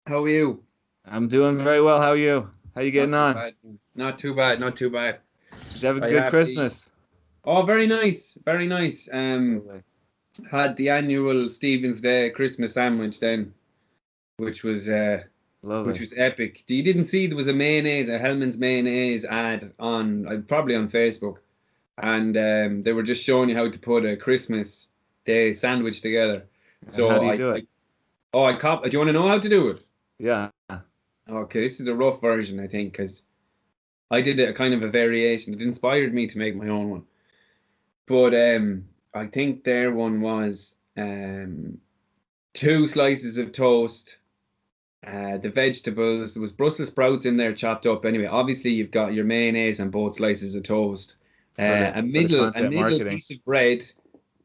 How are you? I'm doing very well. How are you? How you Not getting too on? bad. Not too bad. Not too bad. Did you have a I good have the Christmas? Oh, very nice, very nice. Lovely. Had the annual Stephen's Day Christmas sandwich then, which was uh, which Lovely. was epic. You didn't see there was a Hellman's mayonnaise ad on probably on Facebook, and they were just showing you how to put a Christmas Day sandwich together. And how So do you do it? do you want to know how to do it? Yeah. Okay, this is a rough version, I think, because I did a kind of a variation. It inspired me to make my own one. But I think their one was two slices of toast, the vegetables. There was Brussels sprouts in there chopped up. Anyway, obviously you've got your mayonnaise and both slices of toast. For the A content middle marketing. piece of bread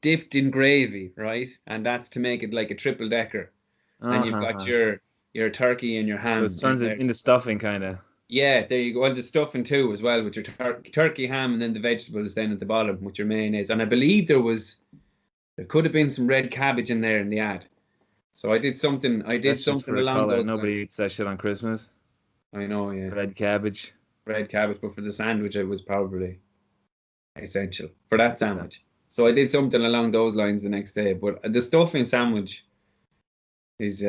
dipped in gravy, right? And that's to make it like a triple decker. And you've got Uh-huh. your turkey and your So ham it in turns it there. into stuffing kind of. Yeah, there you go. And the stuffing too, as well, with your turkey ham, and then the vegetables then at the bottom with your mayonnaise. And I believe there could have been some red cabbage in there in the ad. So I did That's just something for the along color. those Nobody lines. eats that shit on Christmas. I know, yeah, Red cabbage. red cabbage, but for the sandwich, it was probably essential for that Yeah. sandwich. So I did something along those lines the next day. But the stuffing sandwich is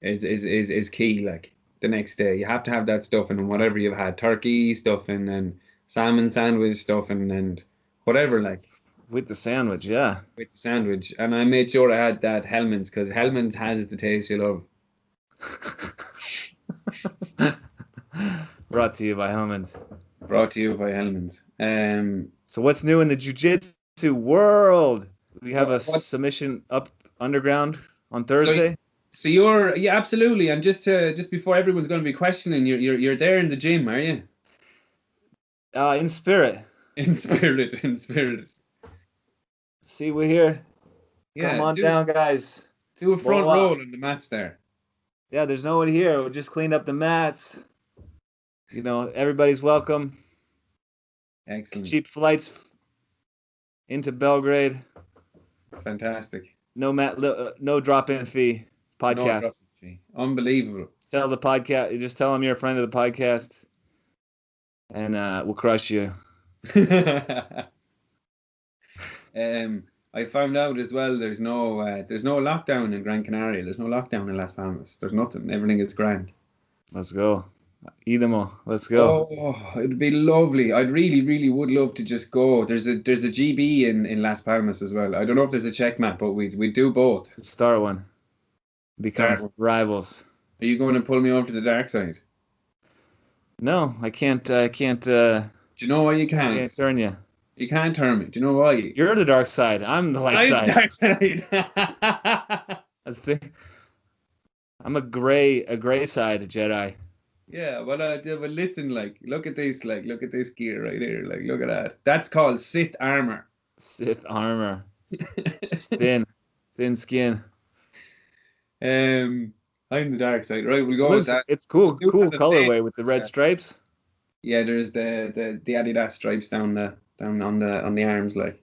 is key. Like the next day, you have to have that stuffing and whatever you've had, turkey stuffing and salmon sandwich stuffing and whatever. Like With the sandwich, yeah. with the sandwich. And I made sure I had that Hellman's because Hellman's has the taste you love. Brought to you by Hellman's. Brought to you by Hellman's. So what's new in the jiu-jitsu world? We have a What? submission up underground on So, Thursday. so you're yeah, absolutely. And just before everyone's going to be questioning, you're there in the gym, are you? In spirit. In spirit, in spirit. See, we're here. Come Yeah, on down, guys. do a front Roll roll up. on the mats there. Yeah, there's no one here. We just cleaned up the mats. Everybody's welcome. Excellent, Cheap flights into Belgrade. fantastic. No drop-in fee. No drop. Podcast. Unbelievable. Tell the podcast. You just tell them you're a friend of the podcast, and we'll crush you. Um, I found out as well. There's no lockdown in Gran Canaria. There's no lockdown in Las Palmas. There's nothing. Everything is grand. Let's go. Idemo. Let's go. Oh, it'd be lovely. I'd really, really would love to just go. There's a GB in Las Palmas as well. I don't know if there's a check map, but we do both. Start one. Become Start. Are rivals. you going to pull me over to the dark side? No, I can't. I can't. Do you know why you can't? Can't turn you. You can't turn me. Do you know why? You're the dark side. I'm the light I'm the side. dark side. That's the. I'm a gray side Jedi. Yeah, well, but listen, like, look at this gear right here, like, look at that. That's called Sith armor. Sith armor. Just thin skin. Um, I'm the dark side, right? We'll It go with looks. that. It's We cool. do Cool have a bit. colorway with the red stripes. Yeah, there's the Adidas stripes down on the arms, like.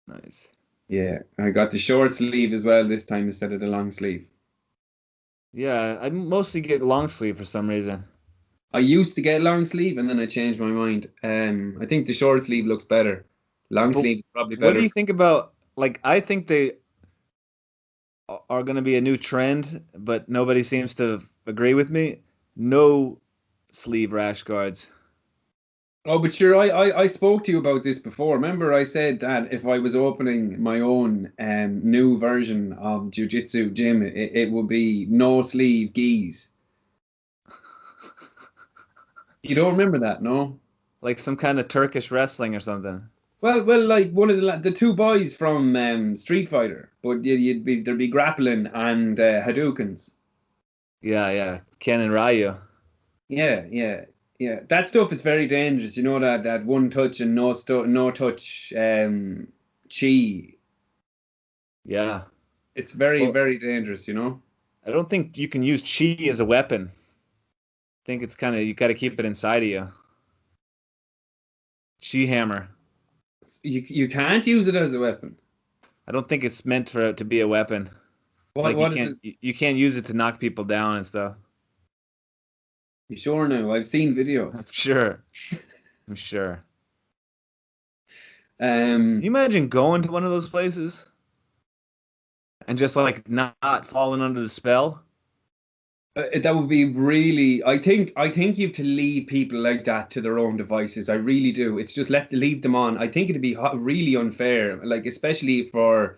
Nice. Yeah, I got the short sleeve as well this time instead of the long sleeve. Yeah, I mostly get long sleeve for some reason. I used to get long sleeve and then I changed my mind. I think the short sleeve looks better. Long But sleeve is probably what do better. you think about like I think they are going to be a new trend, but nobody seems to agree with me. No sleeve rash guards. Oh, but sure, I spoke to you about this before. Remember, I said that if I was opening my own new version of Jiu-Jitsu gym, it would be no sleeve gis. You don't remember that, no? Like some kind of Turkish wrestling or something. Like one of the two boys from Street Fighter, but there'd be grappling and Hadoukens. Yeah, yeah. Ken and Ryu. Yeah, yeah, yeah. That stuff is very dangerous. You know that one touch and no touch chi. Yeah. It's very, Well, very dangerous, you know? I don't think you can use chi as a weapon. I think it's kind of you got to keep it inside of you. Chi hammer. You can't use it as a weapon. I don't think it's meant for it to be a weapon. What Like you what is can't it? you can't use it to knock people down and stuff. You sure now? I've seen I'm videos. sure. I'm sure. Can you Um, imagine going to one of those places and just like not falling under the spell? that would be really. I think you have to leave people like that to their own devices. I really do. It's just leave them on. I think it'd be really unfair, like especially for.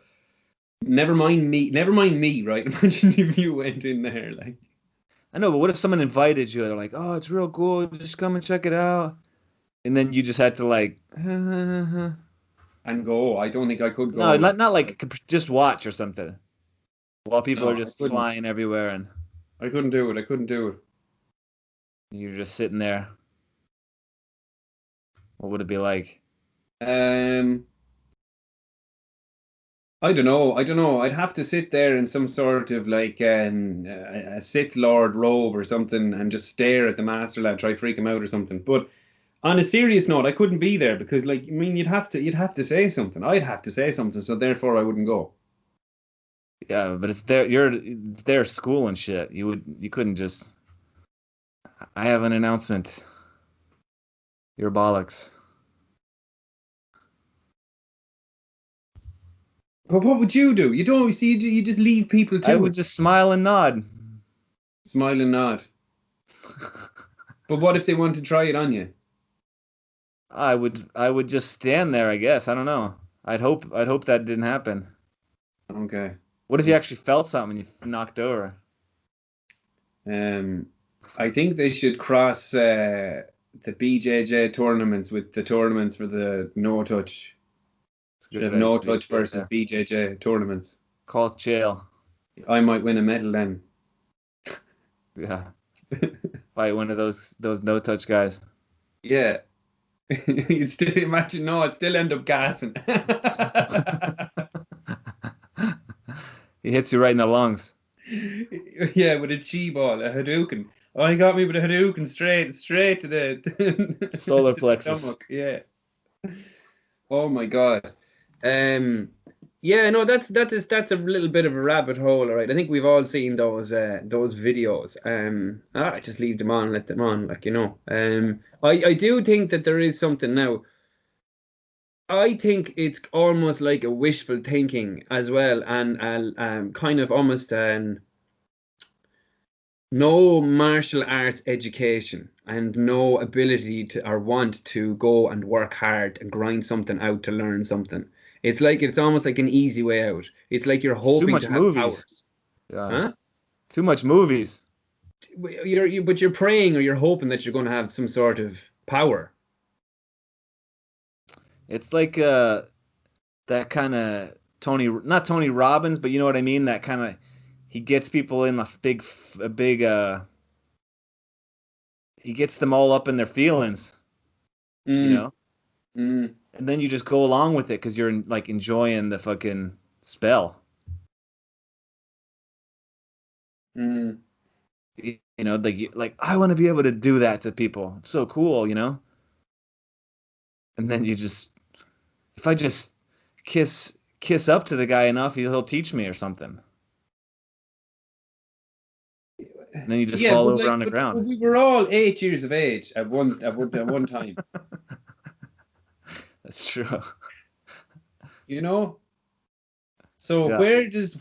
Never mind me, right? Imagine if you went in there, like, I know, but what if someone invited you? They're like, "Oh, it's real cool. Just come and check it out." And then you just had to like, no, and go. I don't think I could go. not like just watch or something while people are No, I just couldn't. flying everywhere and I couldn't do it. I couldn't do it. you're just sitting there. What would it be like? Um, I don't know. I don't know. I'd have to sit there in some sort of like a Sith Lord robe or something and just stare at the Master Lad, try freak him out or something. But on a serious note, I couldn't be there because, like, I mean, you'd have to say something. I'd have to say something, so therefore I wouldn't go. Yeah, but it's their school and shit. You couldn't just. I have an announcement. You're bollocks. But what would you do? You don't see. You just leave people I to would it. just smile and nod. Smile and nod. But what if they want to try it on you? I would just stand there, I guess. I don't know. I'd hope that didn't happen. Okay. What if you actually felt something and you knocked over? Um, I think they should cross the BJJ tournaments with the tournaments for the no touch. It's a Should good have no idea touch versus there. BJJ tournaments. Call jail. I might win a medal then. Yeah. Fight one of those no touch guys. Yeah. You still imagine? No, I'd still end up gassing. He hits you right in the lungs. Yeah, with a chi ball, a Hadouken. Oh, he got me with a Hadouken straight to the Solar to the plexus. stomach. Yeah. Oh my God. Um, yeah, no, that's a little bit of a rabbit hole, all right. I think we've all seen those videos. I just leave them on, let them on, like you know. I do think that there is something now. I think it's almost like a wishful thinking as well, and kind of almost an no martial arts education and no ability to or want to go and work hard and grind something out to learn something. It's almost like an easy way out. It's like you're It's too hoping to much have movies. powers, Yeah. huh? Too much movies. But you're praying or you're hoping that you're going to have some sort of power. It's like that kind of not Tony Robbins, but you know what I mean? That kind of he gets people in a big he gets them all up in their feelings, you Mm, know? mm, And then you just go along with it because you're like enjoying the fucking spell. mm. Like I want to be able to do that to people. It's so cool, you know? And then you just if I just kiss up to the guy enough, he'll teach me or something. And then you just Yeah, fall but over like, on the but ground. we were all 8 years of age at one time, That's true. you know. So Yeah. where does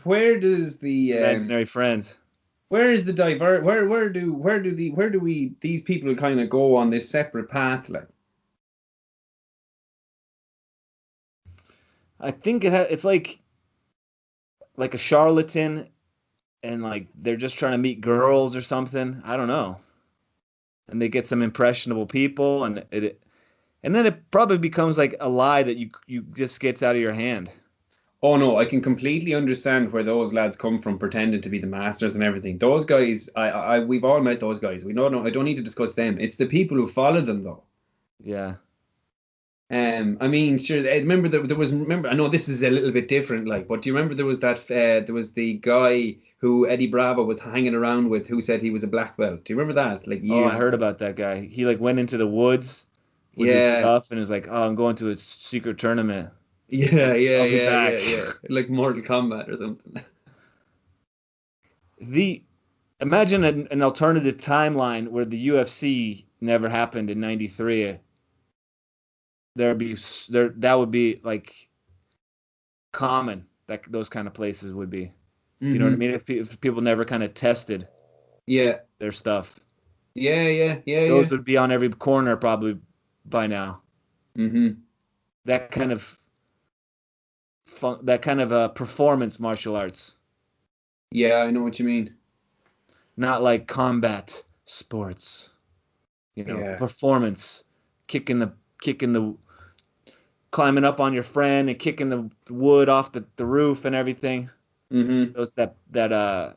the Imaginary friends. where is the divert where do we these people kind of go on this separate path like? I think it's like a charlatan and like they're just trying to meet girls or something. I don't know. And they get some impressionable people and then it probably becomes like a lie that you just gets out of your hand. Oh no, I can completely understand where those lads come from pretending to be the masters and everything. Those guys, we've all met those guys. We don't know. I don't need to discuss them. It's the people who follow them though. Yeah. I mean, sure. I remember there was. Remember, I know this is a little bit different, like, but do you remember there was that? There was the guy who Eddie Bravo was hanging around with, who said he was a black belt. Do you remember that? Like Oh, I years heard ago. about that guy. He like went into the woods with his Yeah, stuff and was like, "Oh, I'm going to a secret tournament. yeah, yeah, I'll be yeah, yeah, back." yeah. Like Mortal Kombat or something. the imagine an alternative timeline where the UFC never happened in '93. That would be like common that those kind of places would be. You know what I Mm-hmm. mean? If people never kind of tested Yeah. their stuff, Yeah. Yeah. Yeah. Yeah. those would be on every corner probably by now. Mm-hmm. That kind of performance martial arts, Yeah, I know what you mean. not like combat sports. Yeah. Performance, kicking the climbing up on your friend and kicking the wood off the roof and everything. Mm-hmm. Those that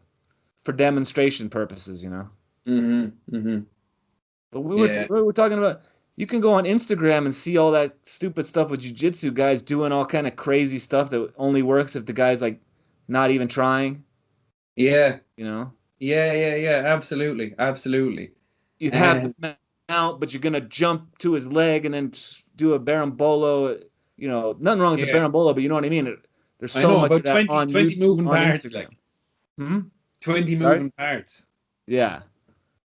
for demonstration purposes. Mm-hmm. Mm-hmm. But Yeah. we were talking about you can go on Instagram and see all that stupid stuff with jujitsu guys doing all kind of crazy stuff that only works if the guy's like not even trying, Yeah. you know. Yeah. Yeah. Yeah. Absolutely. Absolutely. You'd have And the mount, but you're gonna jump to his leg and then do a berimbolo. Nothing wrong with the yeah, berimbolo, but you know what I mean. There's I so know much of about that 20, on 20 you moving on parts, Instagram. like Hmm? 20 Sorry? moving parts. Yeah.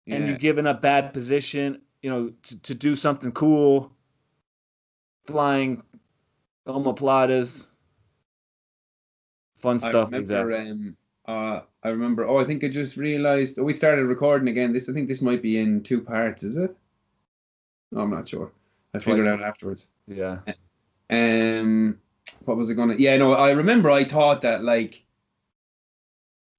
And you're Yeah. giving up bad position, to do something cool, flying omoplatas, fun I stuff like that. remember I remember I think I just realized we started recording again. I think this might be in two parts, is it? No, I'm not sure. I figured Twice. out afterwards. Yeah. Um what was it gonna yeah, no, I remember I thought that like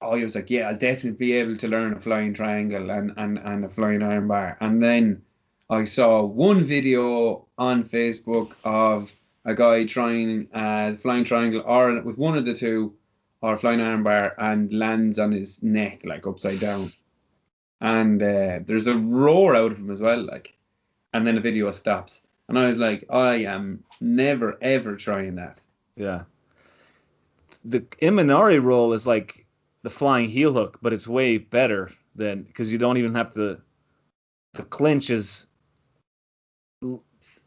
I was like, yeah, I'll definitely be able to learn a flying triangle and a flying iron bar. And then I saw one video on Facebook of a guy trying flying triangle or with one of the two or flying iron bar and lands on his neck like upside down. And there's a roar out of him as well, like, and then the video stops. And I was like, I am never ever trying that. Yeah. The Imanari roll is like the flying heel hook, but it's way better than because you don't even have to. The clinch is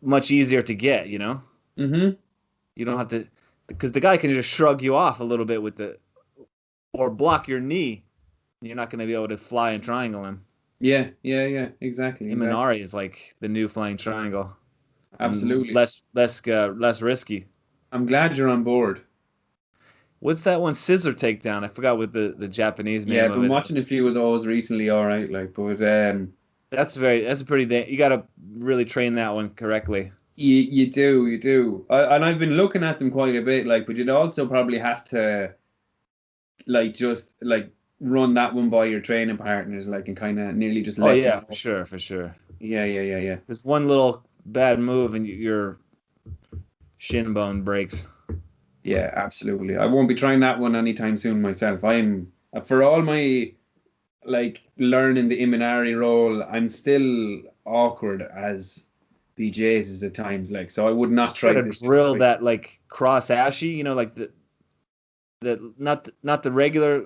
much easier to get. Mm-hmm. You don't have to because the guy can just shrug you off a little bit with the or block your knee. You're not going to be able to fly and triangle him. Yeah, yeah, yeah, exactly, exactly. Imanari is like the new flying triangle and Absolutely. less risky. I'm glad you're on board. What's that one? Scissor takedown. I forgot what the Japanese Yeah, name I've of been it is. watching a few of those recently, all right, like, but That's a pretty. You got to really train that one correctly. you do. And I've been looking at them quite a bit, like, but you'd also probably have to like just like run that one by your training partners, like, and kind of nearly just Oh let them yeah, for know. sure, for sure. Yeah, yeah, yeah, yeah. There's one little bad move and your shin bone breaks. Yeah, absolutely. I won't be trying that one anytime soon myself. I'm for all my like learning the Imanari role, I'm still awkward as BJ's is at times, like, so I would not Just try gotta this drill situation. that like cross ashy. Like not the regular,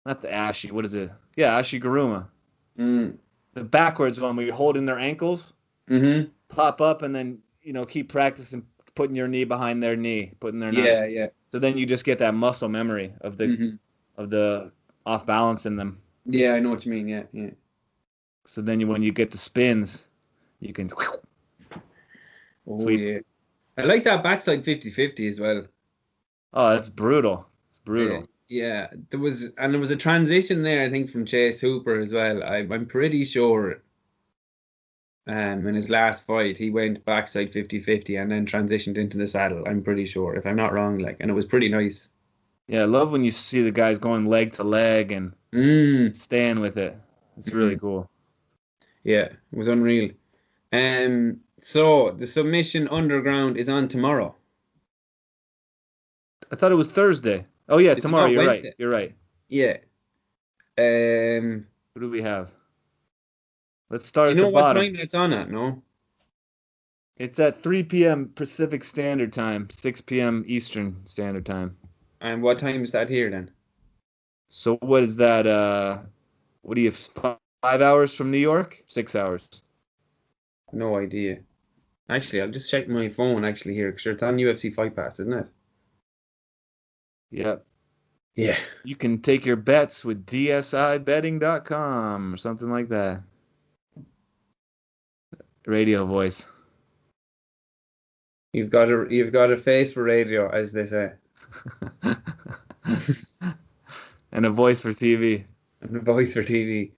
not the ashy. What is it? Yeah, ashy garuma. Mm. The backwards one where you're holding their ankles, Mm-hmm. pop up, and then keep practicing putting your knee behind their knee, putting their knife. Yeah, yeah. So then you just get that muscle memory of the Mm-hmm. of the off balance in them. Yeah, I know what you mean. Yeah, yeah. So then when you get the spins, you can Oh sweep. yeah. I like that backside 50-50 as well. Oh, that's brutal. It's Yeah, brutal. yeah. There was a transition there, I think, from Chase Hooper as well. I'm pretty sure in his last fight he went backside 50-50 and then transitioned into the saddle. I'm pretty sure, if I'm not wrong, like, and it was pretty nice. Yeah, I love when you see the guys going leg to leg and Mm. staying with it. It's really Mm. cool. Yeah, it was unreal. So the submission underground is on tomorrow. I thought it was Thursday. Oh yeah, Is it tomorrow. not You're right. Wednesday? You're right. Yeah. Um, What do we have? Let's do start you at the know what bottom. time that's on at? No. It's at 3 p.m. Pacific Standard Time, 6 p.m. Eastern Standard Time. And what time is that here then? So what is that? What do you 5 hours from New York? 6 hours. No idea. Actually, I'll just check my phone actually here because it's on UFC Fight Pass, isn't it? Yep. Yeah. You can take your bets with dsibetting.com or something like that. Radio voice. You've got a face for radio, as they say. And a voice for TV. And a voice for TV.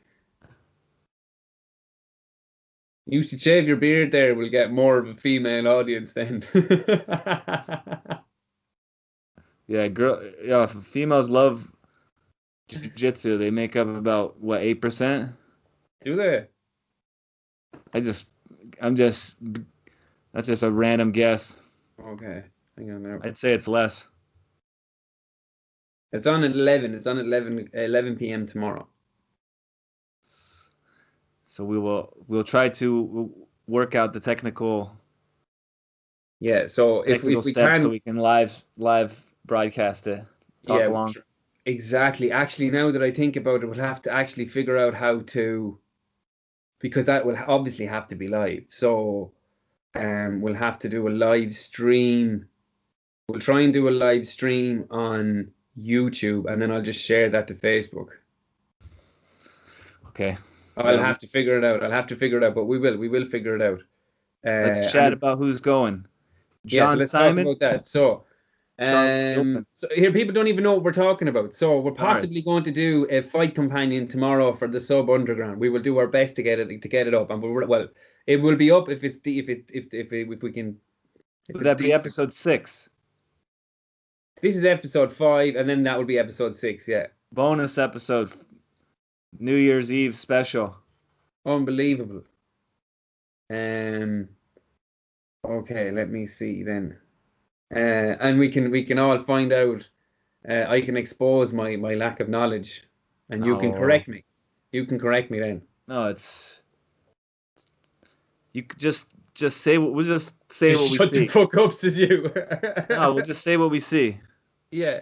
You should shave your beard there. We'll get more of a female audience then. Yeah, females love jiu-jitsu. They make up about what, 8%? Do they? I'm just that's just a random guess. Okay. Hang on now. I'd say it's less. It's on at 11. It's on at 11 p.m. tomorrow. So we'll try to work out the technical Yeah, so if we steps can, so we can live broadcast it. Talk along. Exactly. Actually, now that I think about it, we'll have to actually figure out how to, because that will obviously have to be live. So we'll have to do a live stream. We'll try and do a live stream on YouTube, and then I'll just share that to Facebook. Okay. I'll have to figure it out. But we will figure it out. Let's chat about who's going. So let's Simon? Talk about that. So here, people don't even know what we're talking about. So we're possibly going to do a fight companion tomorrow for the Sub Underground. We will do our best to get it up, and it will be up if we can. Would that be episode 6? This is episode 5, and then that will be episode 6. Yeah. Bonus episode. New Year's Eve special. Unbelievable. Okay, let me see then. And we can all find out. I can expose my lack of knowledge, and you can correct me. You can correct me then. No, it's you just say what we'll just say what we see. Shut the fuck up, says you. No, we'll just say what we see. Yeah.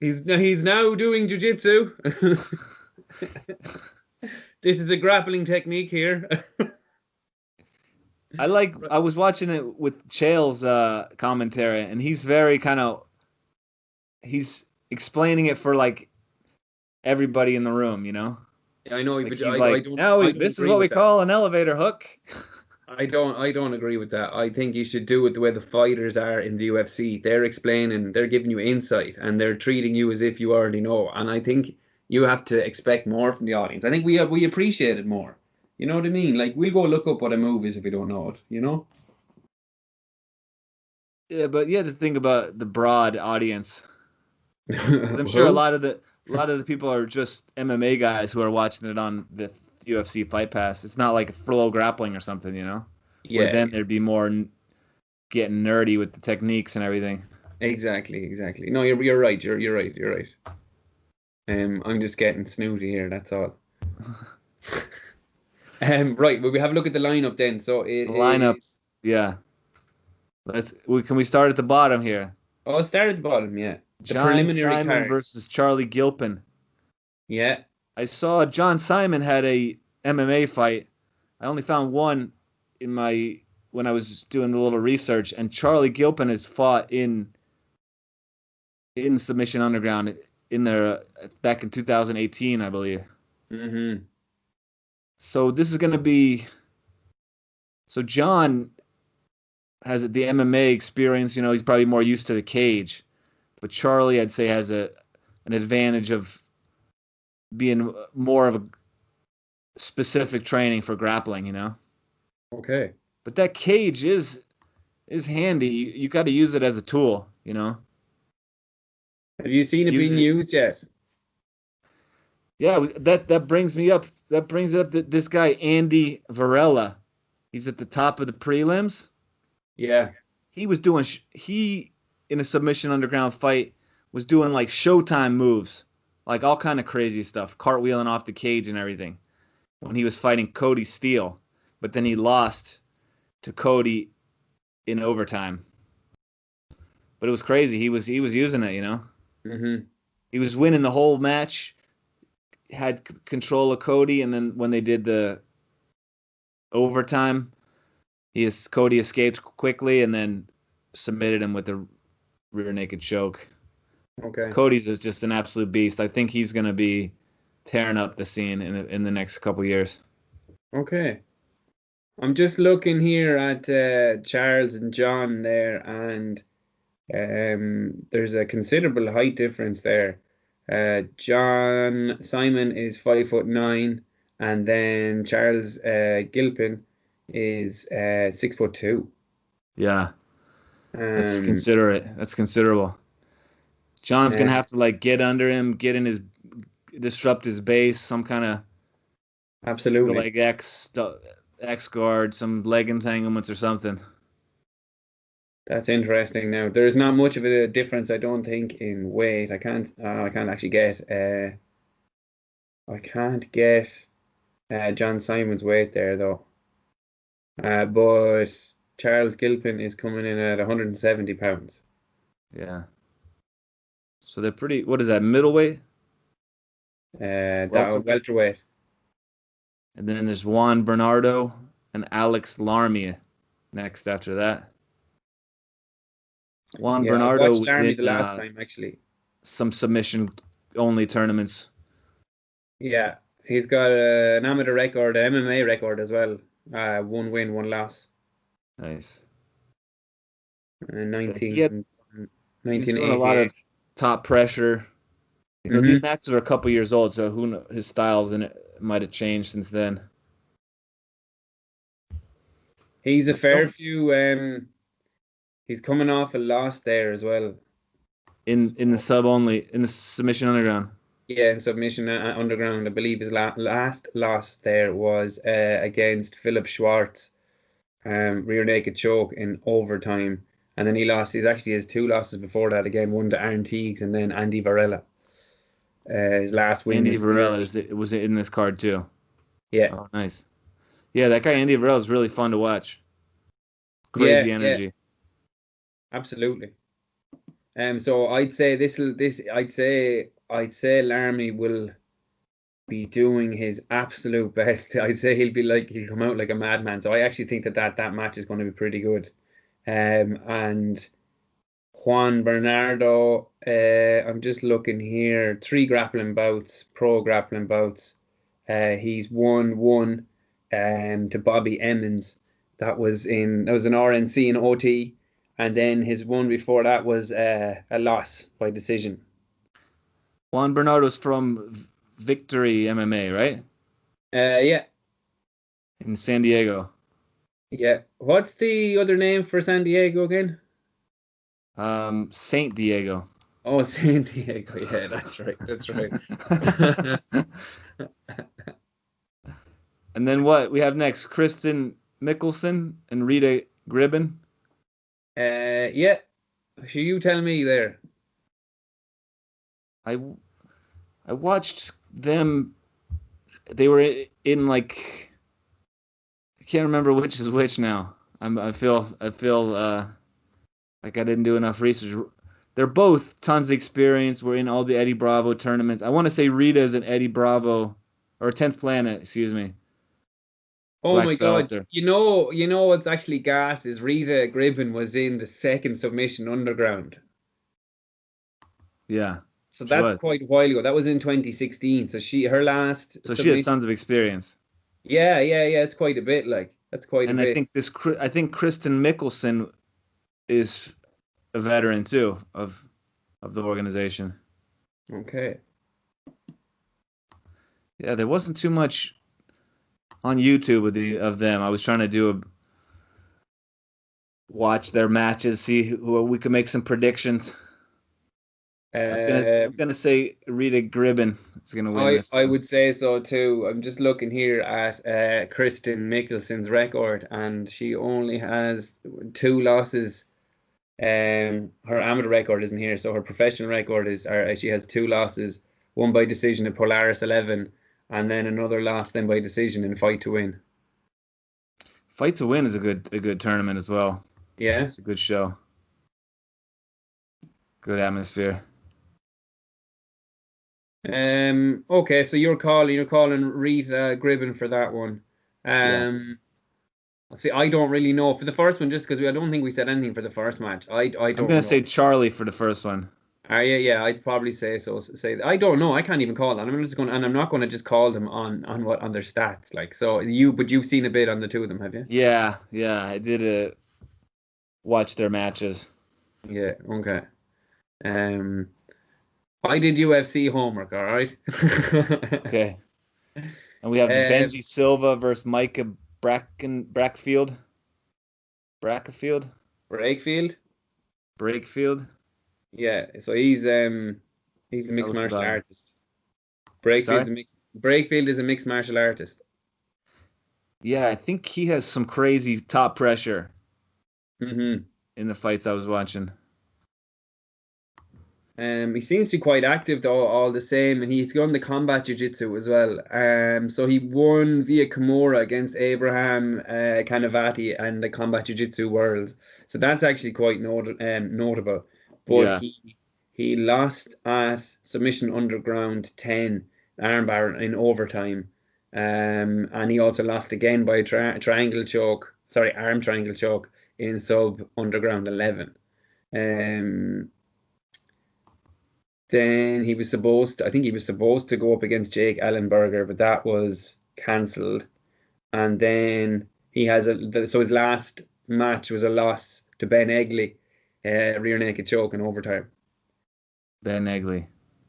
He's now doing jiu-jitsu. This is a grappling technique here. I was watching it with Chael's commentary, and he's very he's explaining it for like everybody in the room, you know? I know, but he's this is what we call an elevator hook. I don't agree with that. I think you should do it the way the fighters are in the UFC. They're explaining, they're giving you insight, and they're treating you as if you already know. And I think you have to expect more from the audience. I think we appreciate it more. You know what I mean? Like, we'll go look up what a move is if we don't know it, you know? Yeah, but you have to think about the broad audience. I'm sure a lot of the people are just MMA guys who are watching it on the UFC Fight Pass. It's not like Flow Grappling or something, you know? Yeah. Where then there'd be more getting nerdy with the techniques and everything. Exactly. No, you're right. You're right. I'm just getting snooty here. That's all. Right. Well, we have a look at the lineup then. So the lineup. Yeah. Can we start at the bottom here? Oh, start at the bottom. Yeah. The John preliminary Simon card versus Charlie Gilpin. Yeah. I saw John Simon had a MMA fight. I only found one when I was doing a little research, and Charlie Gilpin has fought in Submission Underground in there back in 2018, I believe. Mm-hmm. So this is going to be. So John has the MMA experience. You know, he's probably more used to the cage, but Charlie, I'd say, has an advantage of being more of a specific training for grappling, you know? Okay. But that cage is handy. You got to use it as a tool, you know? Have you seen it being used yet? Yeah, that brings me up. That brings up this guy, Andy Varela. He's at the top of the prelims. Yeah. He was doing, in a Submission Underground fight, was doing like Showtime moves. Like all kind of crazy stuff, cartwheeling off the cage and everything, when he was fighting Cody Steele. But then he lost to Cody in overtime. But it was crazy. He was using it, you know. Mm-hmm. He was winning the whole match, had control of Cody, and then when they did the overtime, Cody escaped quickly and then submitted him with a rear naked choke. Okay. Cody's is just an absolute beast. I think he's going to be tearing up the scene in the next couple years. Okay. I'm just looking here at Charles and John there, and there's a considerable height difference there. John Simon is 5'9", and then Charles Gilpin is 6'2". Yeah, that's Um, considerate. That's considerable. John's uh, gonna have to like get under him, disrupt his base, some kind of single absolutely. leg X guard, some leg entanglements or something. That's interesting. Now, there's not much of a difference, I don't think, in weight. I can't actually get. I can't get John Simon's weight there though. But Charles Gilpin is coming in at 170 pounds. Yeah. So they're pretty. What is that? Middleweight, That welterweight, welterweight. and then there's Juan Bernardo and Alex Larmia next after that. Juan Yeah, I Bernardo watched was Army in the last time actually. some submission only tournaments. Yeah, he's got an amateur record, an MMA record as well. One win, one loss. Nice. Yeah, 19, he was doing a lot 1988. of top pressure. These matches are a couple years old, so who knows, his styles in it might have changed since then. He's a But fair few. He's coming off a loss there as well. in the submission underground. Yeah, in submission underground, I believe his last loss there was against Philip Schwartz, rear naked choke in overtime, and then he lost. He's actually has two losses before that. Again, one to Aaron Teagues and then Andy Varela. His last win Andy is Varela was in this card too. yeah, Oh, nice. Yeah, that guy Andy Varela is really fun to watch. yeah, Crazy yeah, energy. absolutely. So I'd say I'd say Larmy will be doing his absolute best. I'd say he'll come out like a madman. So I actually think that match is going to be pretty good. And Juan Bernardo, I'm just looking here, three grappling bouts, pro grappling bouts. He's won one to Bobby Emmons. That was an RNC and OT, and then his one before that was a loss by decision. Juan Bernardo's from Victory MMA, right? Yeah, In San Diego. yeah. What's the other name for San Diego again? Saint Diego. Oh, San Diego. Yeah, that's right. That's right. And then what we have next? Kristen Mickelson and Rita Gribben. Yeah. Should you tell me there? I I watched them. They were in like I can't remember which is which now. I feel like I didn't do enough research. They're both tons of experience. We're in all the Eddie Bravo tournaments. I want to say Rita is an Eddie Bravo or 10th Planet, excuse me, Oh my black God. belter. You know what's actually gas is Rita Gribben was in the second submission underground. Yeah, So she that's was. quite a while ago. That was in 2016. So her last So she has submission. tons of experience. Yeah, yeah, yeah. It's quite a bit. Like that's quite a And I bit. think I think Kristen Mickelson is a veteran too of the organization. Okay. Yeah, there wasn't too much on YouTube of them. I was trying to watch their matches, see who we could make some predictions. I'm Um, gonna say Rita Gribben is gonna win I this I one. would say so too. I'm just looking here at Kristen Mickelson's record, and she only has two losses. Her amateur record isn't here, so her professional record she has two losses, one by decision in Polaris 11, and then another loss then by decision in Fight to Win. Fight to Win is a good tournament as well. Yeah. It's a good show, good atmosphere. Okay, so you're calling Rita Gribben for that one. Yeah, Um. See, I don't really know for the first one, just because I don't think we said anything for the first match. I I'm don't gonna know. say Charlie for the first one. Yeah, yeah, I'd probably say so. Say I don't know. I can't even call that. I'm just going, and I'm not going to just call them on what on their stats. Like so, but you've seen a bit on the two of them, have you? Yeah, yeah, I did watch their matches. Yeah. Okay. Um, I did UFC homework. All right. Okay. And we have Um, Benji Silva versus Micah Brackfield. Brackefield? Brakefield. Brakefield? Yeah. So he's a Tell mixed us martial about him. artist. Brakefield's Sorry? a mixed. Brakefield is a mixed martial artist. Yeah, I think he has some crazy top pressure Hmm. in the fights I was watching. He seems to be quite active though, all the same, and he's gone the combat jiu-jitsu as well. So he won via Kimura against Abraham Kanavati and the combat jiu-jitsu world. So that's actually quite notable. But Yeah, he lost at Submission Underground 10 armbar in overtime. And he also lost again by a triangle choke, sorry, arm triangle choke in Sub Underground 11. Um, then I think he was supposed to go up against Jake Ellenberger, but that was cancelled. And then so his last match was a loss to Ben Egley, rear naked choke in overtime. Ben Egley.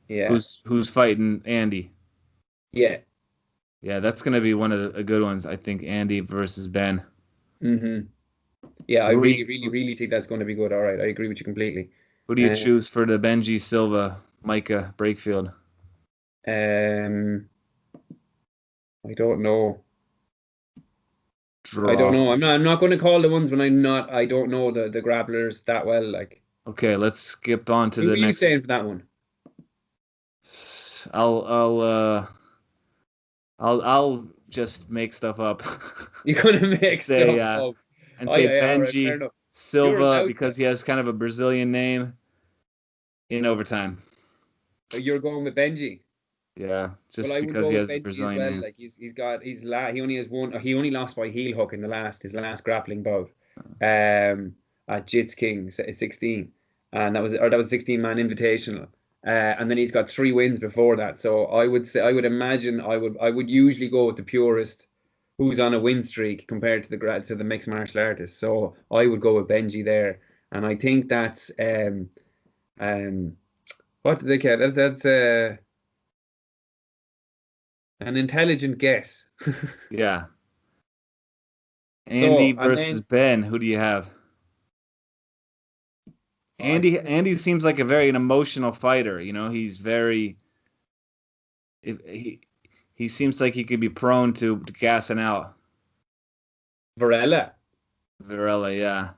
Yeah, Who's fighting Andy? yeah. Yeah, that's gonna be one of the good ones. I think Andy versus Ben. Hmm. Yeah, I So really, really, really think that's going to be good. All right, I agree with you completely. who do you Uh, choose for the Benji Silva Micah Brakefield? um, I don't know. I don't Draw. know. I'm not going to call the ones when I don't know the grapplers that well. Like, Okay, let's skip on to who the are you next. saying for that one? I'll I'll uh I'll just make stuff up. You're going to and make say stuff uh up. and say All right, fair Benji enough. You're Silva about to. because he has kind of a Brazilian name in overtime. You're going with Benji. Yeah, Well, just I would because go he with has a Benji as Brazilian well. name. Like he only has one. He only lost by heel hook in the last his last grappling bout, at Jits King 16, and that was 16-man invitational. And then he's got 3 wins before that. So I would imagine I would usually go with the purist, who's on a win streak compared to the mixed martial artist. So I would go with Benji there, and I think that's um what do they call that? That's an intelligent guess. Yeah. Andy So, and versus then Ben. Who do you have? I Andy seems like a very an emotional fighter. You know, he's very if he seems like he could be prone to gassing out. Varela. Varela, yeah.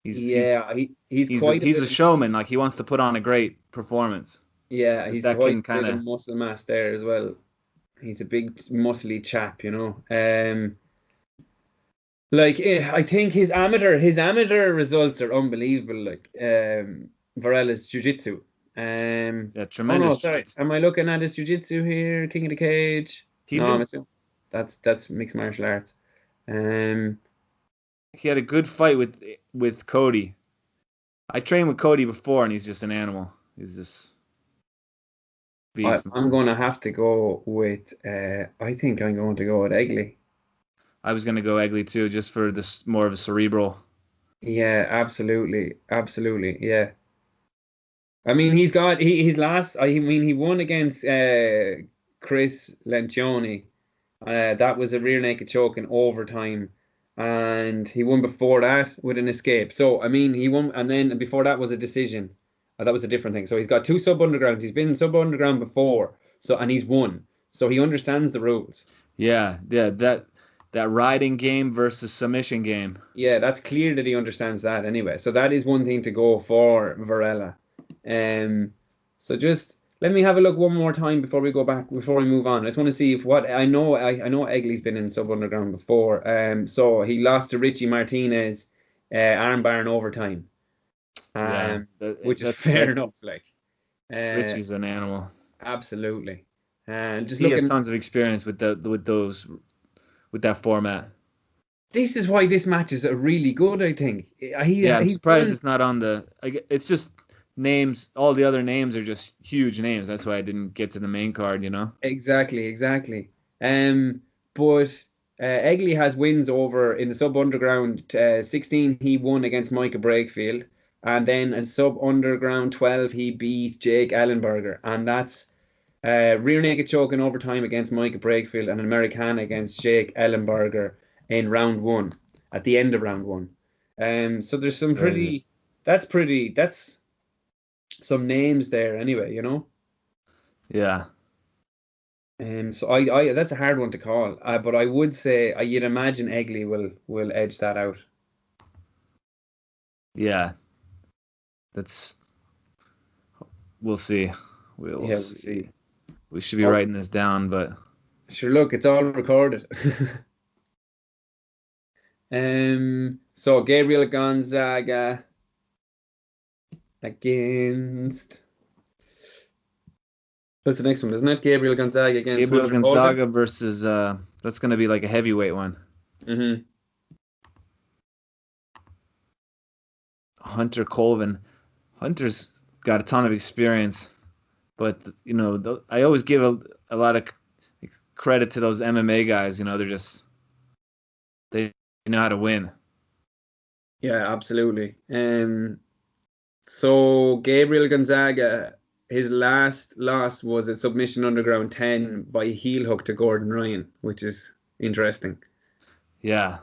He's Yeah, he's quite a he's bit a of showman. Like he wants to put on a great performance. yeah, If he's that quite can a bit kind of of muscle mass there as well. He's a big muscly chap, you know. I think his amateur results are unbelievable. Like Varela's jiu-jitsu. yeah, Oh no, tremendous sorry. jiu-jitsu. Am I looking at his jiu-jitsu here? King of the Cage? He No, I'm did assuming that's mixed martial arts. Um, he had a good fight with Cody. I trained with Cody before and he's just an animal. He's just beast. I'm going to have to go with. I think I'm going to go with Egley. I was gonna go Egley too, just for this more of a cerebral. Yeah, absolutely, absolutely. Yeah. I mean, he's got his last. I mean, he won against Chris Lencioni. That was a rear naked choke in overtime, and he won before that with an escape. So I mean, he won, and then before that was a decision. That was a different thing. So he's got 2 sub undergrounds. He's been sub underground before, so and he's won. So he understands the rules. Yeah, yeah, that riding game versus submission game. Yeah, that's clear that he understands that anyway. So that is one thing to go for Varela. Um, so just let me have a look one more time before we go back, before we move on. I just want to see if what I know Egley's been in Sub Underground before. So he lost to Richie Martinez, armbar in overtime. Yeah, Which is that's fair that. enough. Like, uh, Richie's an animal. absolutely. And just He has looking, tons of experience with that format. this is why this match is really good. I think Yeah, I'm he's surprised done. it's not on the. It's just names, all the other names are just huge names. That's why I didn't get to the main card, you know? Exactly. But Egley has wins over in the sub underground 16. He won against Micah Brakefield, and then in sub underground 12 he beat Jake Ellenberger, and that's rear naked choke in overtime against Micah Brakefield and an Americana against Jake Ellenberger in round one at the end of round one. So there's some Crazy. that's some names there anyway, you know. Yeah. So I that's a hard one to call. But I would say you'd imagine Egley will edge that out. Yeah. We'll see. We'll Yeah, we'll see. see. We should be Oh, writing this down, but sure. Look, it's all recorded. So Gabriel Gonzaga against. That's the next one, isn't it? Gabriel Gonzaga against Gabriel Hunter Colvin. Gonzaga versus that's gonna be like a heavyweight one. Mm-hmm. Hunter Colvin. Hunter's got a ton of experience, but you know, I always give a lot of credit to those MMA guys. You know, they know how to win. Yeah, absolutely. So Gabriel Gonzaga, his last loss was a submission underground 10 by heel hook to Gordon Ryan, which is interesting. Yeah,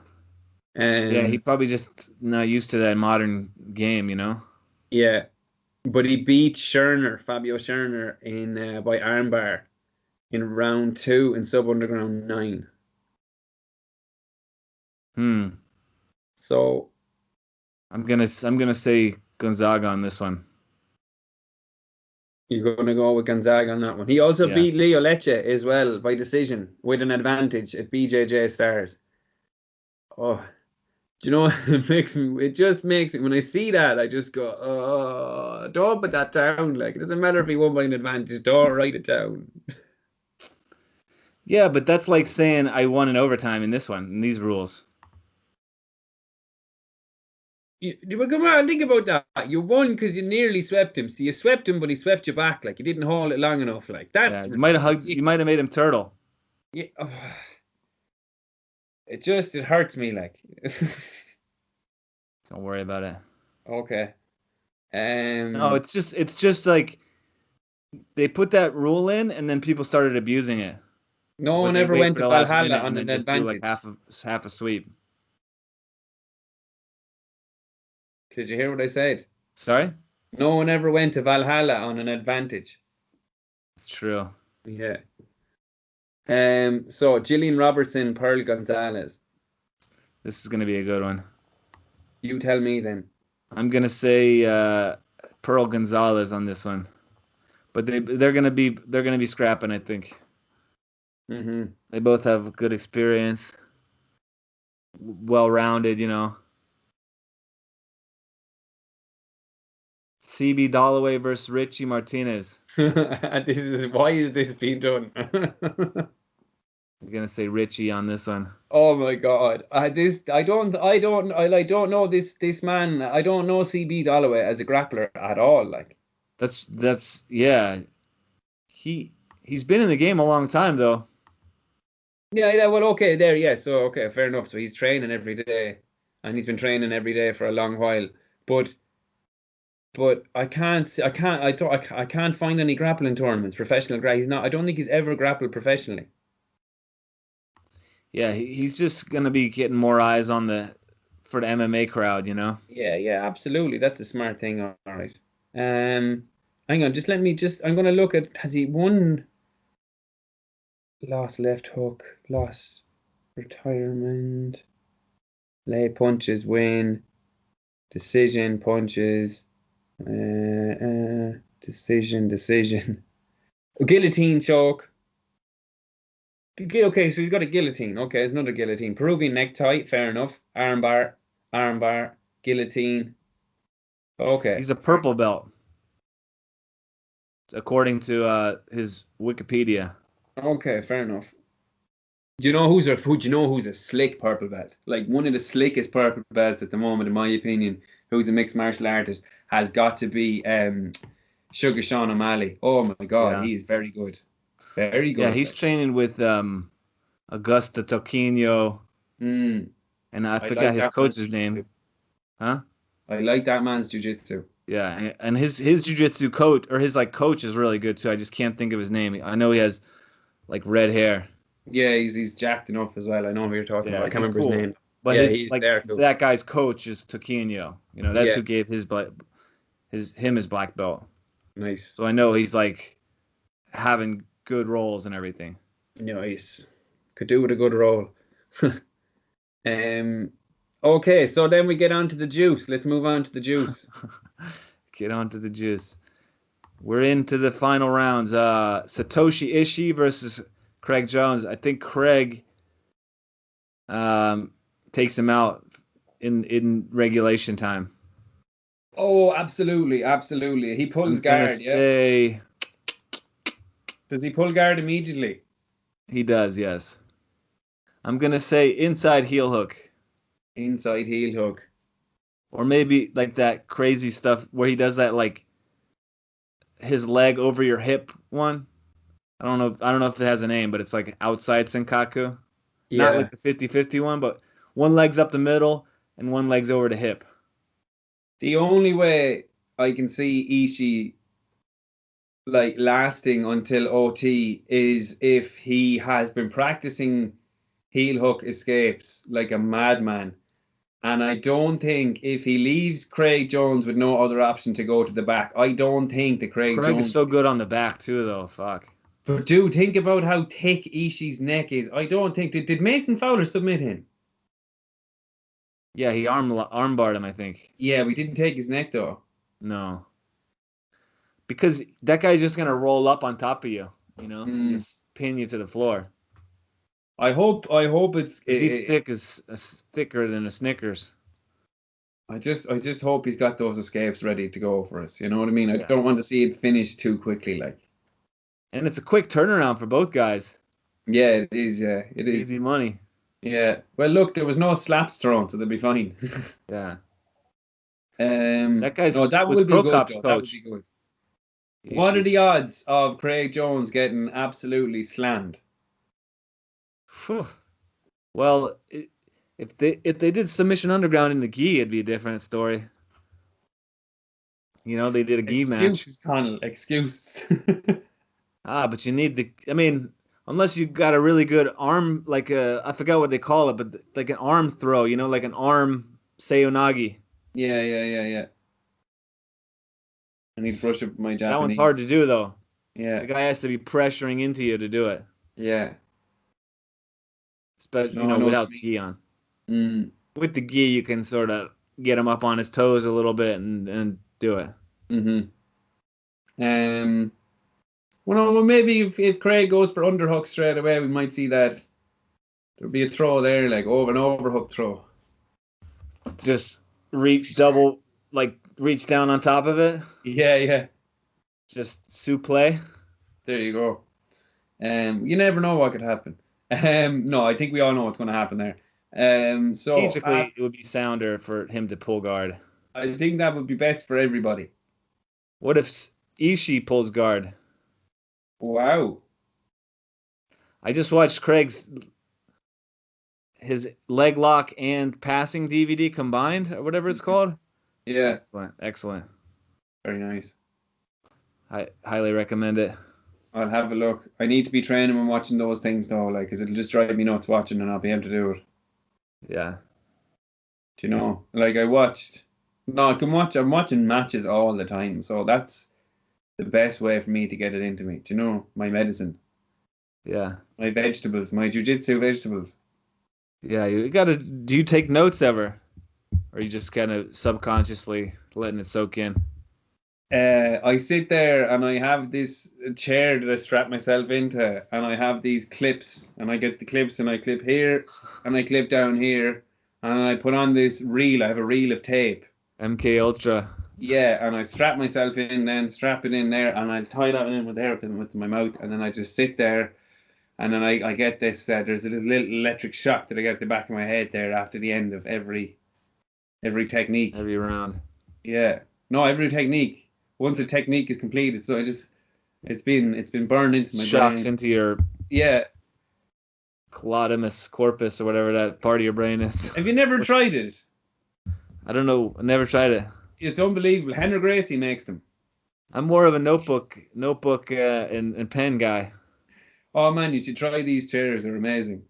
yeah. He probably just not used to that modern game. You know. Yeah, but he beat Fabio Scherner in by armbar in round 2 in sub underground 9. So I'm gonna say Gonzaga on this one. you're going to go with Gonzaga on that one. He also beat Leo Lecce as well by decision with an advantage at BJJ Stars. Oh, do you know what it just makes me when I see that I just go, oh, don't put that down. Like it doesn't matter if he won by an advantage, don't write it down. Yeah, but that's like saying I won in overtime in this one, in these rules. Well, come on, think about that. You won because you nearly swept him. So you swept him, but he swept you back. Like you didn't hold it long enough. Like that's You might have hugged. You might have made him turtle. Yeah, it hurts me. Like Don't worry about it. Okay. No, it's just like they put that rule in, and then people started abusing it. No But one they ever wait went for to the last Valhalla minute on and an then just do like advantage. half a sweep. Did you hear what I said? Sorry? No one ever went to Valhalla on an advantage. It's true. Yeah. So Gillian Robertson, Pearl Gonzalez. This is gonna be a good one. You tell me then. I'm gonna say Pearl Gonzalez on this one, but they're gonna be scrapping. I think. They both have good experience, well-rounded. You know. CB Dalloway versus Richie Martinez. Why is this being done? I'm gonna say Richie on this one. Oh my God! I don't know this man. I don't know CB Dalloway as a grappler at all. Like that's yeah. He's been in the game a long time though. Yeah. Well, okay, there. Yeah. So okay, fair enough. So he's training every day, and he's been training every day for a long while. But I can't find any grappling tournaments, professional. He's not. I don't think he's ever grappled professionally. Yeah, he's just gonna be getting more eyes on for the MMA crowd, you know. Yeah, absolutely. That's a smart thing. All right. Hang on. I'm gonna look at. Has he won? Lost left hook. Lost retirement. Lay punches. Win. Decision punches. Decision. Guillotine choke. Okay, so he's got a guillotine. Okay, there's another guillotine. Peruvian necktie, fair enough. Armbar, guillotine. Okay. He's a purple belt, according to his Wikipedia. Okay, fair enough. Do you know who's a slick purple belt? Like one of the slickest purple belts at the moment, in my opinion. who's a mixed martial artist, has got to be Sugar Sean O'Malley. Oh my God, Yeah. he is very good. Very Yeah, good. he's training with Augusta Toquinho, Mm, and I I forgot like his that man's coach's jiu-jitsu. name. Huh? I like that man's jiu-jitsu. Yeah, and his jiu-jitsu coach or his like coach is really good too. I just can't think of his name. I know he has like red hair. Yeah, he's jacked enough as well. I know who you're talking about. I Yeah, can't he's remember his cool. name. But Yeah, his he's like there cool. that guy's coach is Toquinho. You know, that's Yeah, who gave his his black belt. nice. So I know he's like having good roles and everything. Nice. Could do with a good roll. Um, okay, so then we get on to the juice. Let's move on to the juice. Get on to the juice. We're into the final rounds. Satoshi Ishii versus Craig Jones. I think Craig um, takes him out in regulation time. Oh, absolutely, absolutely. He I'm pulls gonna guard, yeah. say Does he pull guard immediately? he does. Yes. I'm gonna say inside heel hook, Inside heel hook. or maybe like that crazy stuff where he does that like his leg over your hip one. I don't know. I don't know if it has a name, but it's like outside Senkaku. Not Yeah. like the 50-50 one, but one leg's up the middle and one leg's over the hip. The only way I can see Ishii like lasting until OT is if he has been practicing heel hook escapes like a madman. And I don't think if he leaves Craig Jones with no other option to go to the back, I don't think that Craig Craig is Jones. so good on the back too, though. Fuck. But dude, think about how thick Ishii's neck is. I don't think did Mason Fowler submit him? Yeah, he armbarred him, I think. Yeah, we didn't take his neck though. No, because that guy's just gonna roll up on top of you, and Mm. just pin you to the floor. I hope it's. Because he's thick as thicker than a Snickers. I just hope he's got those escapes ready to go for us. You know what I mean? I Yeah. don't want to see it finish too quickly. Like, And it's a quick turnaround for both guys. yeah, it is. Yeah, it is. Easy money. Yeah. Well, look, there was no slaps thrown, so they'll be fine. Yeah. That guy's No, that was will be Pro good Cop's though. That would coach. be good. What are the odds of Craig Jones getting absolutely slammed? Phew. Well, if they did Submission Underground in the gi, it'd be a different story. They did a gi match. Excuses, Connell. Excuses. But you need I mean, unless you got a really good arm, like I forgot what they call it, but like an arm throw, like an arm seonagi. Yeah. I need to brush up my Japanese. That one's hard to do though. Yeah. The guy has to be pressuring into you to do it. Yeah. Especially, No, I know what without you the gi on. Mm. With the gi, you can sort of get him up on his toes a little bit and do it. Mm-hmm. Well, maybe if Craig goes for underhook straight away, we might see that there'll be a throw there, like over an overhook throw. Just reach down on top of it. Yeah. Just suplex. There you go. You never know what could happen. No, I think we all know what's going to happen there. So Strategically, it would be sounder for him to pull guard. I think that would be best for everybody. What if Ishii pulls guard? Wow. I just watched his leg lock and passing DVD combined, or whatever it's called. Yeah. Excellent. Very nice. I highly recommend it. I'll have a look. I need to be training when watching those things though, like, because it'll just drive me nuts watching and I'll be able to do it. Yeah. Do you know? Like I'm watching matches all the time, so that's the best way for me to get it into me. Do you know? My medicine. Yeah. My vegetables, my jiu-jitsu vegetables. Yeah, do you take notes ever? Or are you just kind of subconsciously letting it soak in? I sit there and I have this chair that I strap myself into, and I have these clips, and I get the clips and I clip here and I clip down here, and I put on this reel. I have a reel of tape. MK Ultra. Yeah, and I strap myself in, then strap it in there, and I tie that in with my mouth, and then I just sit there, and then I get this. There's a little electric shock that I get at the back of my head there after the end of every every technique. every round. Yeah. No, every technique. Once a technique is completed, so it's been burned into my Shocks brain. into your Yeah. calodamus corpus or whatever that part of your brain is. Have you never What's tried it? I don't know. I never tried it. It's unbelievable. Henry Gracie makes them. I'm more of a notebook and pen guy. Oh man, you should try these chairs. They're amazing.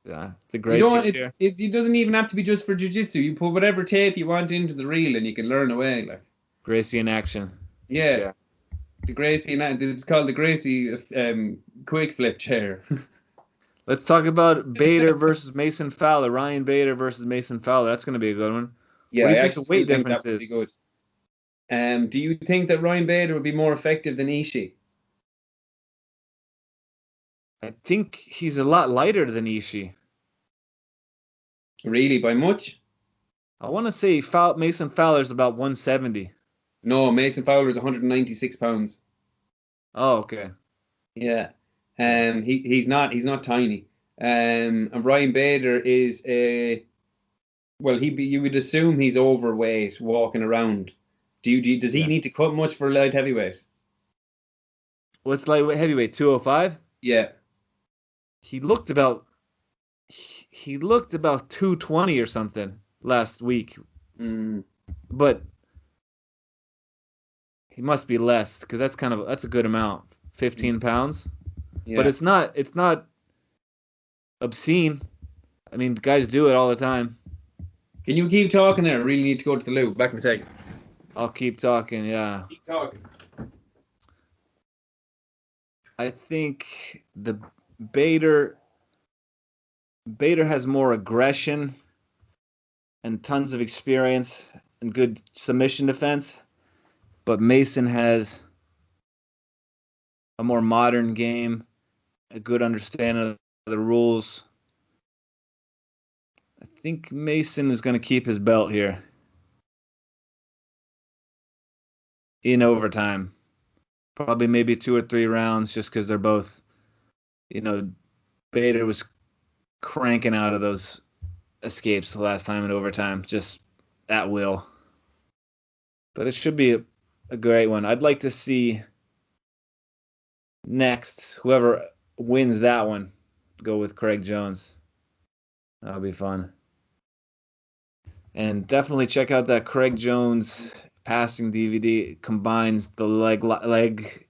Yeah, it's a You Gracie don't. chair. It doesn't even have to be just for jiu-jitsu. You put whatever tape you want into the reel, and you can learn away. Like, Gracie in action yeah, chair. the Gracie. It's called the Gracie quick flip chair. Let's talk about Bader versus Mason Fowler. Ryan Bader versus Mason Fowler. That's going to be a good one. Yeah, What do I you think the actually do weight think difference that would be is? good. Do you think that Ryan Bader would be more effective than Ishii? I think he's a lot lighter than Ishii. Really, by much? I want to say Mason Fowler's about 170. No, Mason Fowler is 196 pounds. Oh, okay. Yeah. Okay. He's not tiny. And Ryan Bader is a well, you would assume he's overweight walking around. Does he Yeah. need to cut much for light heavyweight? What's lightweight heavyweight? 205? Yeah. He looked about he looked about 220 or something last week, Mm, but he must be less because that's a good amount. 15 pounds. But yeah. it's not obscene. I mean, guys do it all the time. Can you keep talking there? I really need to go to the loo. Back in a second. I'll keep talking, yeah. Keep talking. I think the Bader Bader has more aggression and tons of experience and good submission defense, but Mason has a more modern game, a good understanding of the rules. I think Mason is going to keep his belt here in overtime. Probably maybe 2 or 3 rounds just because they're both, Bader was cranking out of those escapes the last time in overtime, just at will. But it should be a great one. I'd like to see next, whoever wins that one, go with Craig Jones. That'll be fun. And definitely check out that Craig Jones passing DVD. It combines the leg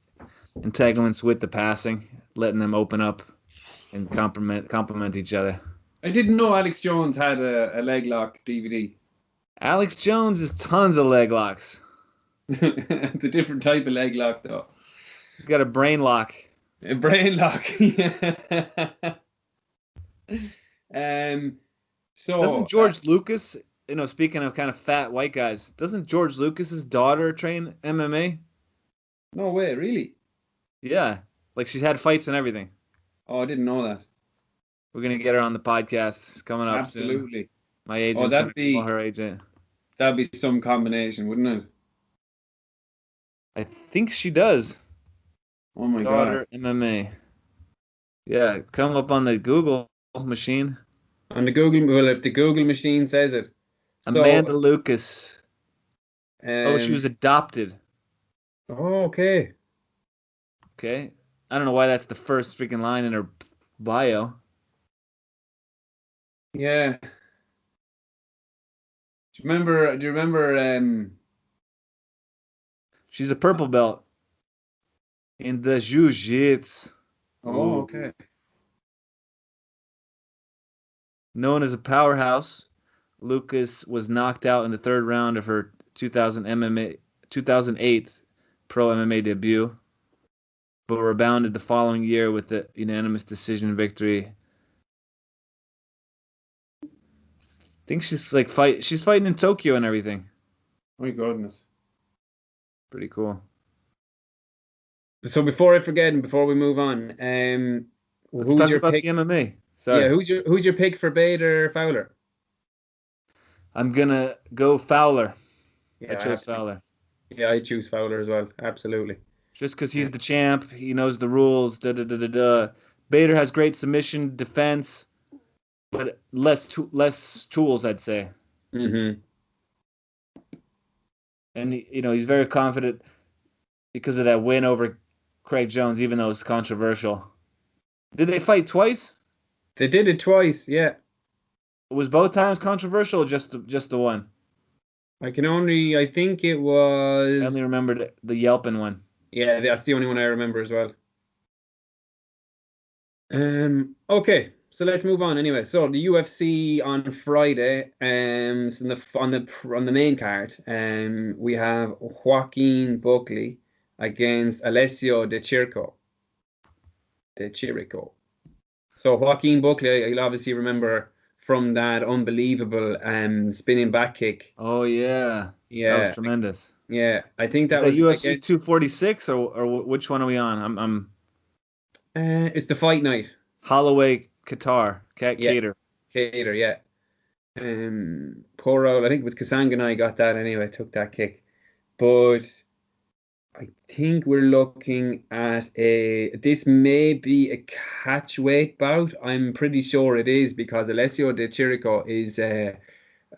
entanglements with the passing, letting them open up and complement each other. I didn't know Alex Jones had a leg lock DVD. Alex Jones is tons of leg locks. It's a different type of leg lock, though. He's got a brain lock. A brain lock. So Doesn't George Lucas, speaking of kind of fat white guys, doesn't George Lucas's daughter train MMA? no way, really? Yeah, like she's had fights and everything. Oh, I didn't know that. We're gonna get her on the podcast. It's coming up soon. Absolutely. My agent's that'd gonna call be her agent. that'd be some combination, wouldn't it? I think she does. Oh my Daughter God. MMA. Yeah, it's come up on the Google machine. On the Google, well, if the Google machine says it. Amanda So, Lucas. Oh, she was adopted. oh, okay. Okay. I don't know why that's the first freaking line in her bio. Yeah. Do you remember She's a purple belt in the jiu-jitsu. oh, okay. Known as a powerhouse, Lucas was knocked out in the third round of her 2008 pro MMA debut, but rebounded the following year with the unanimous decision victory. I think she's she's fighting in Tokyo and everything. My goodness. Pretty cool. So before I forget and before we move on, Let's who's talk your about pick? the MMA. Sorry. Yeah, who's your pick for Bader Fowler? I'm gonna go Fowler. I Yeah, chose Fowler. yeah, I choose Fowler as well. Absolutely. Just because he's the champ, he knows the rules. Bader has great submission defense, but less tools, I'd say. Mm-hmm. and he's very confident because of that win over Craig Jones, even though it's controversial. Did they fight twice? They did it twice, yeah. Was both times controversial, or just the one? I think it I was. only remembered the yelping one. Yeah, that's the only one I remember as well. Okay, so let's move on anyway. So the UFC on Friday, so on the main card, we have Joaquin Buckley against Alessio De Chirico. So Joaquin Buckley, you'll obviously remember from that unbelievable spinning back kick. Oh yeah, that was Yeah, tremendous. yeah. I think Is that that was UFC 246 or which one are we on? I'm it's the fight night. Holloway Qatar Yeah, Cater. Cater, yeah. Poor old, I think it was Kasanganay got that anyway, took that kick. But I think we're looking at this may be a catchweight bout. I'm pretty sure it is because Alessio De Chirico is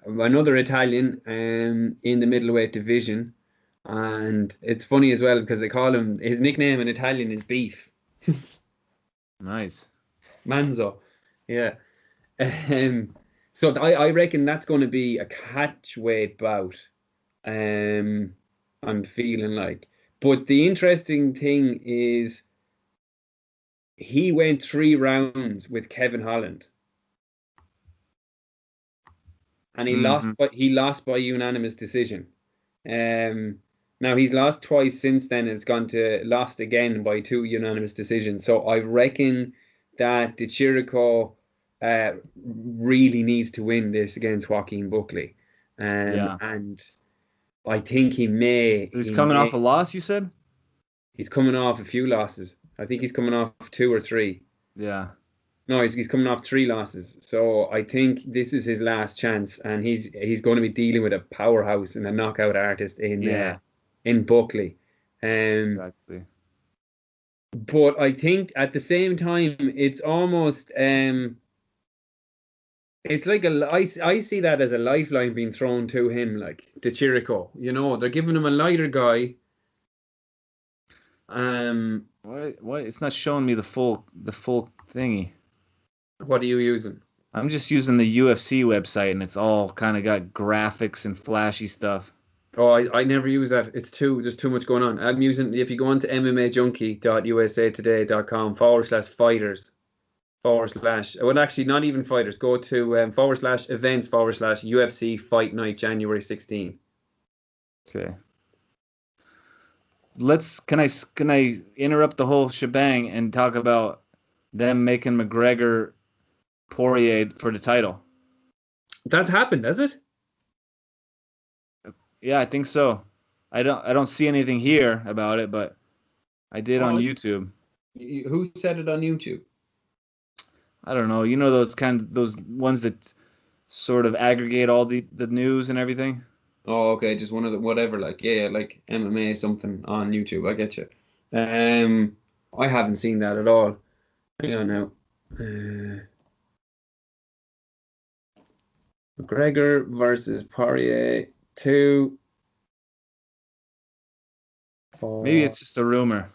another Italian in the middleweight division. And it's funny as well because they call him, his nickname in Italian is Beef. Nice. Manzo. Yeah. So I reckon that's going to be a catchweight bout. I'm feeling like. But the interesting thing is he went 3 rounds with Kevin Holland. And he lost by unanimous decision. Now he's lost twice since then, and it's gone to lost again by 2 unanimous decisions. So I reckon that De Chirico really needs to win this against Joaquin Buckley. Yeah. And I think he may. He's coming off a loss, you said? He's coming off a few losses. I think he's coming off 2 or 3. Yeah. No, he's coming off 3 losses. So I think this is his last chance, and he's going to be dealing with a powerhouse and a knockout artist in Buckley. Exactly. But I think at the same time, it's almost it's like I see that as a lifeline being thrown to him, like De Chirico. They're giving him a lighter guy. What? It's not showing me the full thingy. What are you using? I'm just using the UFC website, and it's all kind of got graphics and flashy stuff. Oh, I never use that. There's too much going on. I'm using, if you go on to MMAJunkie.usatoday.com/fighters well, actually not even fighters, go to /events/UFC Fight Night January 16. Okay. Can I interrupt the whole shebang and talk about them making McGregor Poirier for the title? That's happened, has it? Yeah, I think so. I don't see anything here about it, but I did on YouTube. Who said it on YouTube? I don't know. You know those ones that sort of aggregate all the news and everything? Oh, okay, just one of the whatever, like like MMA something on YouTube. I get you. I haven't seen that at all. Hang on now. McGregor versus Poirier 2. Maybe it's just a rumor.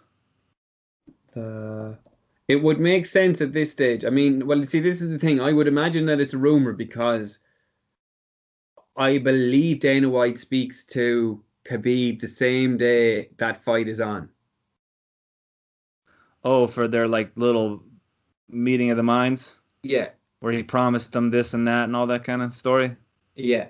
It would make sense at this stage. I mean, well, see, this is the thing. I would imagine that it's a rumor because I believe Dana White speaks to Khabib the same day that fight is on. Oh, for their like little meeting of the minds? Yeah. Where he promised them this and that and all that kind of story? Yeah.